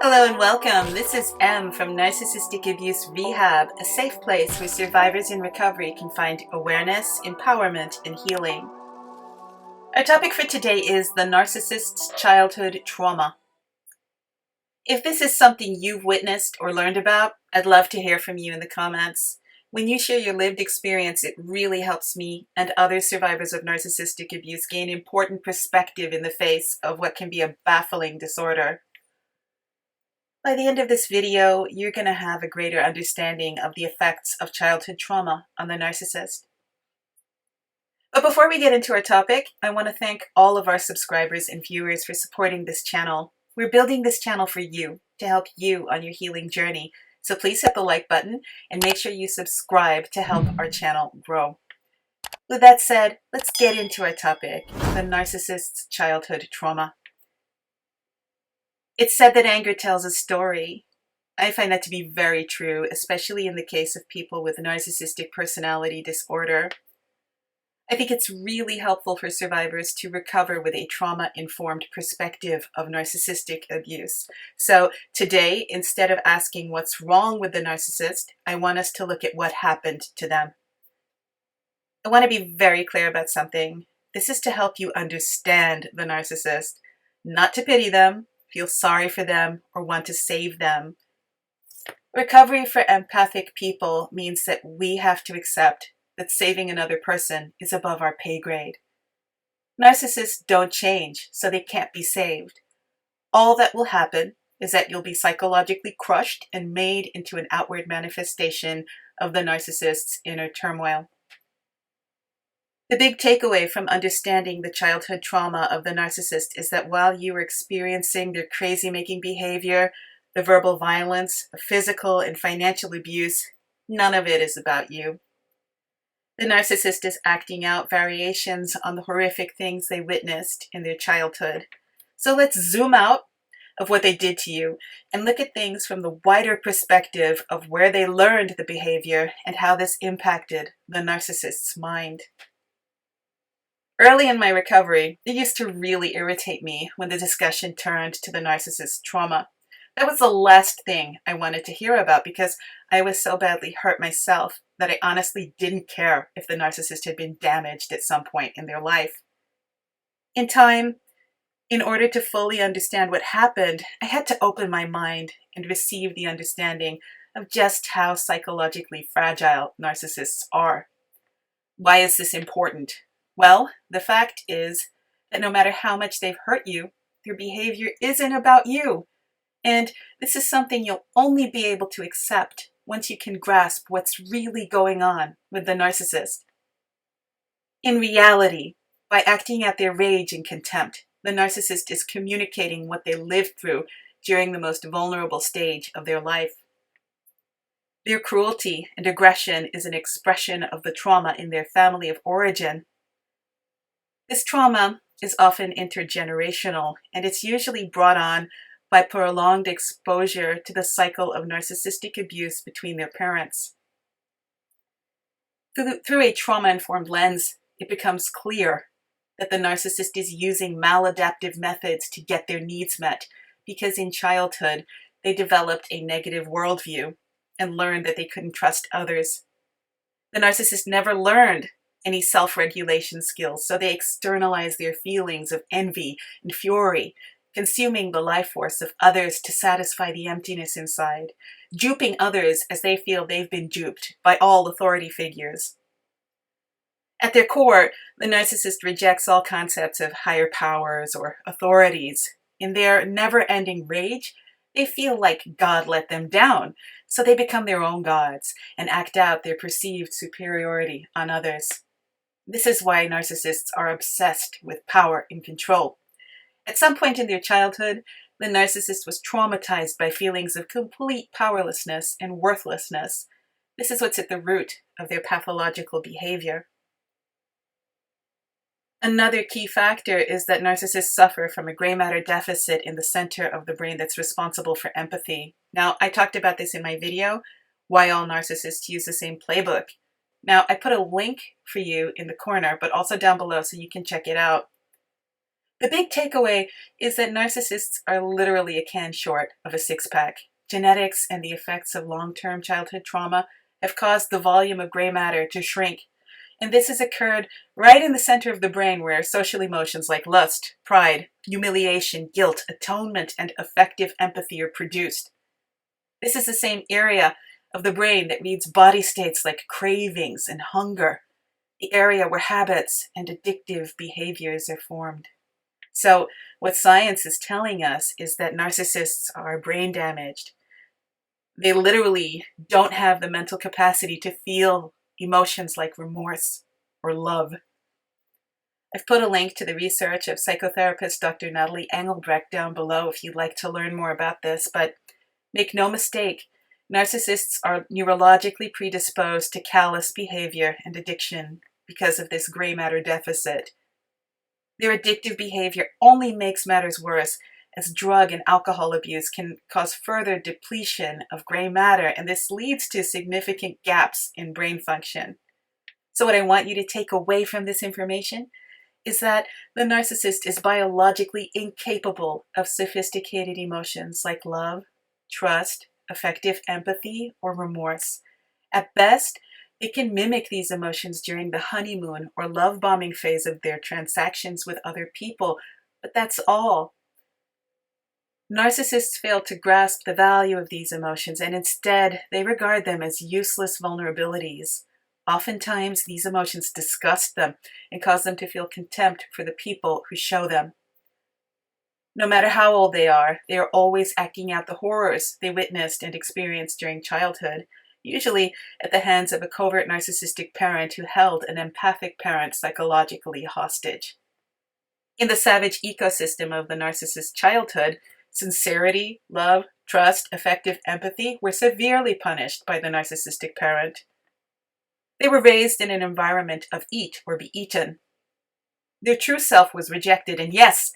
Hello and welcome. This is M from Narcissistic Abuse Rehab, a safe place where survivors in recovery can find awareness, empowerment, and healing. Our topic for today is the narcissist's childhood trauma. If this is something you've witnessed or learned about, I'd love to hear from you in the comments. When you share your lived experience, it really helps me and other survivors of narcissistic abuse gain important perspective in the face of what can be a baffling disorder. By the end of this video, you're going to have a greater understanding of the effects of childhood trauma on the narcissist. But before we get into our topic, I want to thank all of our subscribers and viewers for supporting this channel. We're building this channel for you, to help you on your healing journey. So please hit the like button and make sure you subscribe to help our channel grow. With that said, let's get into our topic, the narcissist's childhood trauma. It's said that anger tells a story. I find that to be very true, especially in the case of people with narcissistic personality disorder. I think it's really helpful for survivors to recover with a trauma-informed perspective of narcissistic abuse. So today, instead of asking what's wrong with the narcissist, I want us to look at what happened to them. I want to be very clear about something. This is to help you understand the narcissist, not to pity them, feel sorry for them, or want to save them. Recovery for empathic people means that we have to accept that saving another person is above our pay grade. Narcissists don't change, so they can't be saved. All that will happen is that you'll be psychologically crushed and made into an outward manifestation of the narcissist's inner turmoil. The big takeaway from understanding the childhood trauma of the narcissist is that while you are experiencing their crazy-making behavior, the verbal violence, the physical and financial abuse, none of it is about you. The narcissist is acting out variations on the horrific things they witnessed in their childhood. So let's zoom out of what they did to you and look at things from the wider perspective of where they learned the behavior and how this impacted the narcissist's mind. Early in my recovery, it used to really irritate me when the discussion turned to the narcissist's trauma. That was the last thing I wanted to hear about because I was so badly hurt myself that I honestly didn't care if the narcissist had been damaged at some point in their life. In time, in order to fully understand what happened, I had to open my mind and receive the understanding of just how psychologically fragile narcissists are. Why is this important? Well, the fact is that no matter how much they've hurt you, their behavior isn't about you. And this is something you'll only be able to accept once you can grasp what's really going on with the narcissist. In reality, by acting out their rage and contempt, the narcissist is communicating what they lived through during the most vulnerable stage of their life. Their cruelty and aggression is an expression of the trauma in their family of origin. This trauma is often intergenerational, and it's usually brought on by prolonged exposure to the cycle of narcissistic abuse between their parents. Through a trauma-informed lens, it becomes clear that the narcissist is using maladaptive methods to get their needs met because in childhood they developed a negative worldview and learned that they couldn't trust others. The narcissist never learned any self-regulation skills, so they externalize their feelings of envy and fury, consuming the life force of others to satisfy the emptiness inside, duping others as they feel they've been duped by all authority figures. At their core, the narcissist rejects all concepts of higher powers or authorities. In their never-ending rage, they feel like God let them down, so they become their own gods and act out their perceived superiority on others. This is why narcissists are obsessed with power and control. At some point in their childhood, the narcissist was traumatized by feelings of complete powerlessness and worthlessness. This is what's at the root of their pathological behavior. Another key factor is that narcissists suffer from a gray matter deficit in the center of the brain that's responsible for empathy. Now, I talked about this in my video, Why All Narcissists Use the Same Playbook. Now, I put a link for you in the corner, but also down below so you can check it out. The big takeaway is that narcissists are literally a can short of a six-pack. Genetics and the effects of long-term childhood trauma have caused the volume of gray matter to shrink. And this has occurred right in the center of the brain where social emotions like lust, pride, humiliation, guilt, atonement, and affective empathy are produced. This is the same area of the brain that reads body states like cravings and hunger, the area where habits and addictive behaviors are formed. So what science is telling us is that narcissists are brain damaged. They literally don't have the mental capacity to feel emotions like remorse or love. I've put a link to the research of psychotherapist Dr. Natalie Engelbrecht down below if you'd like to learn more about this, but make no mistake, narcissists are neurologically predisposed to callous behavior and addiction because of this gray matter deficit. Their addictive behavior only makes matters worse, as drug and alcohol abuse can cause further depletion of gray matter, and this leads to significant gaps in brain function. So what I want you to take away from this information is that the narcissist is biologically incapable of sophisticated emotions like love, trust, affective empathy, or remorse. At best, they can mimic these emotions during the honeymoon or love bombing phase of their transactions with other people, but that's all. Narcissists fail to grasp the value of these emotions, and instead they regard them as useless vulnerabilities. Oftentimes, these emotions disgust them and cause them to feel contempt for the people who show them. No matter how old they are always acting out the horrors they witnessed and experienced during childhood, usually at the hands of a covert narcissistic parent who held an empathic parent psychologically hostage. In the savage ecosystem of the narcissist's childhood, sincerity, love, trust, affective empathy were severely punished by the narcissistic parent. They were raised in an environment of eat or be eaten. Their true self was rejected and, yes,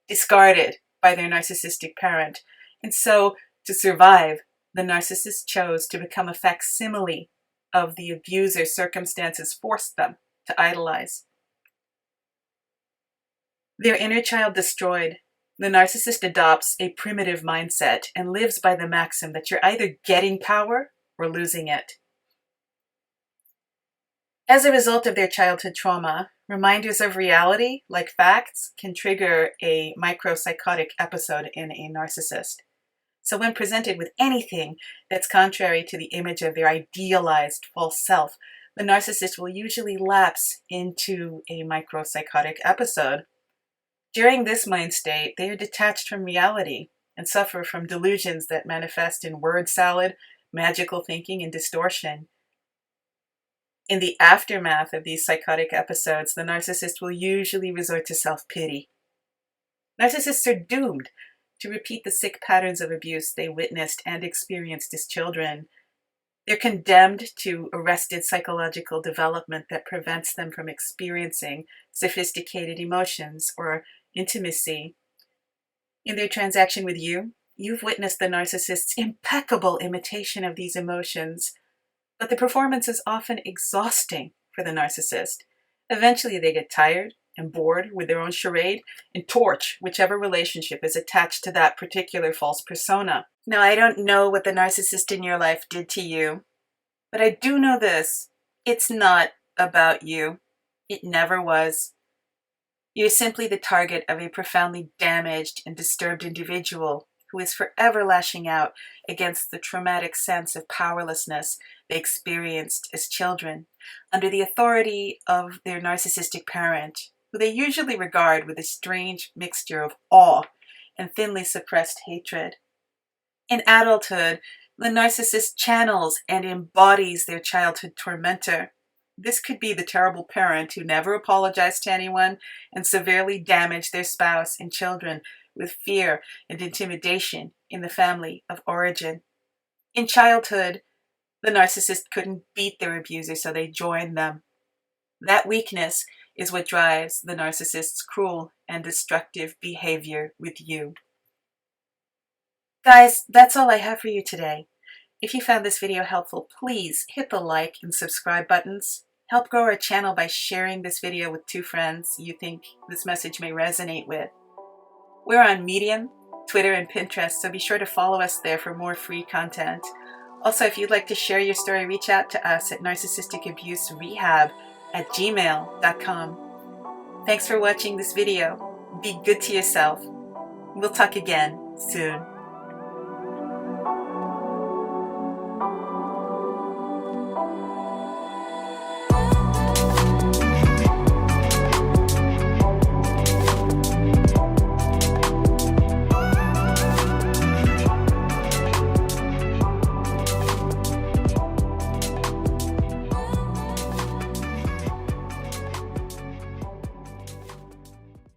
discarded by their narcissistic parent. And so, to survive, the narcissist chose to become a facsimile of the abuser's circumstances forced them to idolize. Their inner child destroyed, the narcissist adopts a primitive mindset and lives by the maxim that you're either getting power or losing it. As a result of their childhood trauma, reminders of reality, like facts, can trigger a micropsychotic episode in a narcissist. So when presented with anything that's contrary to the image of their idealized false self, the narcissist will usually lapse into a micropsychotic episode. During this mind state, they are detached from reality and suffer from delusions that manifest in word salad, magical thinking, and distortion. In the aftermath of these psychotic episodes, the narcissist will usually resort to self-pity. Narcissists are doomed to repeat the sick patterns of abuse they witnessed and experienced as children. They're condemned to arrested psychological development that prevents them from experiencing sophisticated emotions or intimacy. In their transaction with you, you've witnessed the narcissist's impeccable imitation of these emotions, but the performance is often exhausting for the narcissist. Eventually they get tired and bored with their own charade and torch whichever relationship is attached to that particular false persona. Now, I don't know what the narcissist in your life did to you, but I do know this: it's not about you. It never was. You're simply the target of a profoundly damaged and disturbed individual who is forever lashing out against the traumatic sense of powerlessness they experienced as children under the authority of their narcissistic parent, who they usually regard with a strange mixture of awe and thinly suppressed hatred. In adulthood, the narcissist channels and embodies their childhood tormentor. This could be the terrible parent who never apologized to anyone and severely damaged their spouse and children with fear and intimidation in the family of origin. In childhood, the narcissist couldn't beat their abuser, so they joined them. That weakness is what drives the narcissist's cruel and destructive behavior with you. Guys, that's all I have for you today. If you found this video helpful, please hit the like and subscribe buttons. Help grow our channel by sharing this video with 2 friends you think this message may resonate with. We're on Medium, Twitter, and Pinterest, so be sure to follow us there for more free content. Also, if you'd like to share your story, reach out to us at Narcissistic Abuse Rehab at gmail.com. Thanks for watching this video. Be good to yourself. We'll talk again soon.